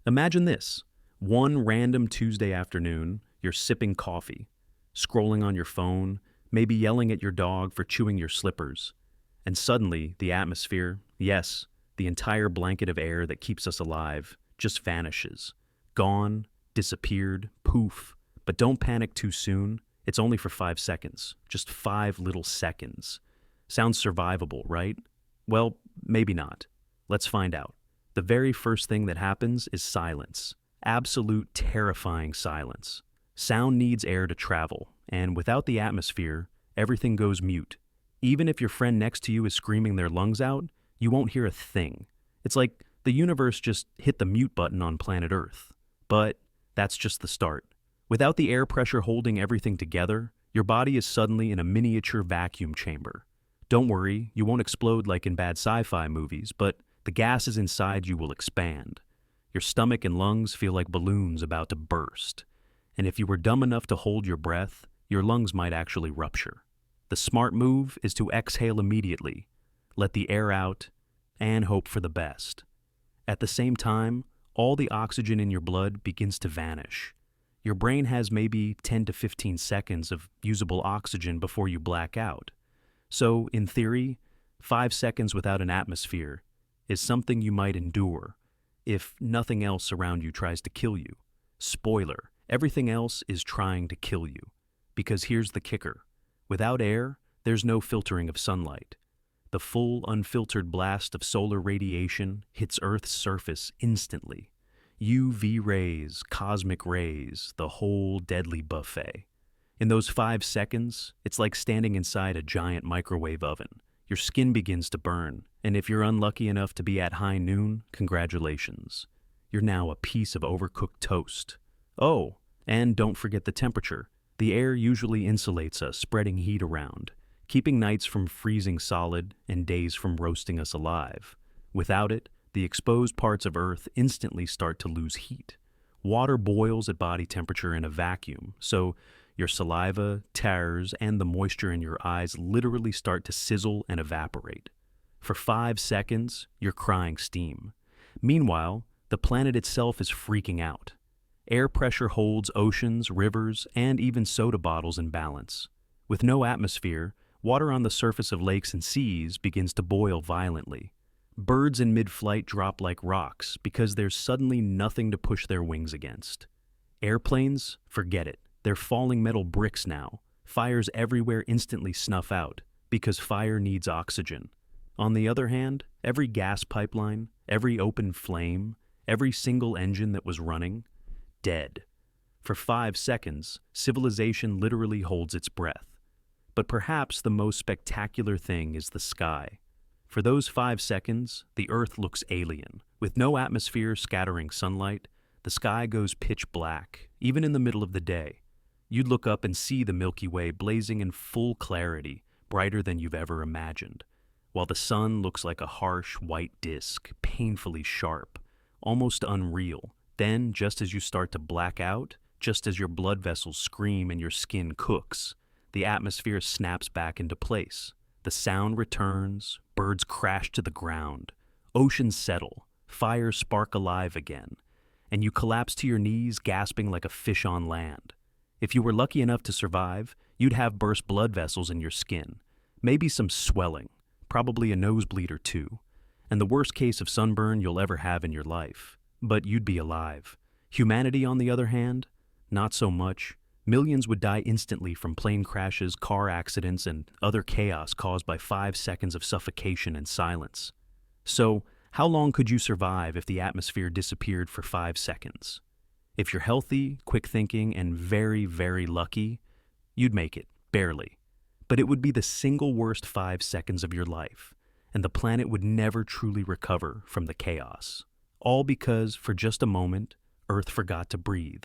Imagine this. One random Tuesday afternoon, you're sipping coffee, scrolling on your phone, maybe yelling at your dog for chewing your slippers, and suddenly the atmosphere, yes, the entire blanket of air that keeps us alive, just vanishes. Gone, disappeared, poof. But don't panic too soon. It's only for 5 seconds. Just 5 little seconds. Sounds survivable, right? Well, maybe not. Let's find out. The very first thing that happens is silence. Absolute terrifying silence. Sound needs air to travel, and without the atmosphere, everything goes mute. Even if your friend next to you is screaming their lungs out, you won't hear a thing. It's like the universe just hit the mute button on planet Earth. But that's just the start. Without the air pressure holding everything together, your body is suddenly in a miniature vacuum chamber. Don't worry, you won't explode like in bad sci-fi movies, but the gases inside you will expand. Your stomach and lungs feel like balloons about to burst. And if you were dumb enough to hold your breath, your lungs might actually rupture. The smart move is to exhale immediately, let the air out, and hope for the best. At the same time, all the oxygen in your blood begins to vanish. Your brain has maybe 10 to 15 seconds of usable oxygen before you black out. So, in theory, 5 seconds without an atmosphere is something you might endure if nothing else around you tries to kill you. Spoiler, everything else is trying to kill you. Because here's the kicker. Without air, there's no filtering of sunlight. The full, unfiltered blast of solar radiation hits Earth's surface instantly. UV rays, cosmic rays, the whole deadly buffet. In those 5 seconds, it's like standing inside a giant microwave oven. Your skin begins to burn, and if you're unlucky enough to be at high noon, congratulations. You're now a piece of overcooked toast. Oh, and don't forget the temperature. The air usually insulates us, spreading heat around, keeping nights from freezing solid and days from roasting us alive. Without it, the exposed parts of Earth instantly start to lose heat. Water boils at body temperature in a vacuum, so your saliva, tears, and the moisture in your eyes literally start to sizzle and evaporate. For 5 seconds, you're crying steam. Meanwhile, the planet itself is freaking out. Air pressure holds oceans, rivers, and even soda bottles in balance. With no atmosphere, water on the surface of lakes and seas begins to boil violently. Birds in mid-flight drop like rocks because there's suddenly nothing to push their wings against. Airplanes? Forget it. They're falling metal bricks now. Fires everywhere instantly snuff out because fire needs oxygen. On the other hand, every gas pipeline, every open flame, every single engine that was running, dead. For 5 seconds, civilization literally holds its breath. But perhaps the most spectacular thing is the sky. For those 5 seconds, the Earth looks alien. With no atmosphere scattering sunlight, the sky goes pitch black, even in the middle of the day. You'd look up and see the Milky Way blazing in full clarity, brighter than you've ever imagined, while the sun looks like a harsh white disk, painfully sharp, almost unreal. Then, just as you start to black out, just as your blood vessels scream and your skin cooks, the atmosphere snaps back into place. The sound returns, birds crash to the ground, oceans settle, fires spark alive again, and you collapse to your knees gasping like a fish on land. If you were lucky enough to survive, you'd have burst blood vessels in your skin, maybe some swelling, probably a nosebleed or two, and the worst case of sunburn you'll ever have in your life. But you'd be alive. Humanity, on the other hand, not so much. Millions would die instantly from plane crashes, car accidents, and other chaos caused by 5 seconds of suffocation and silence. So, how long could you survive if the atmosphere disappeared for 5 seconds? If you're healthy, quick thinking, and very, very lucky, you'd make it, barely. But it would be the single worst 5 seconds of your life, and the planet would never truly recover from the chaos. All because, for just a moment, Earth forgot to breathe.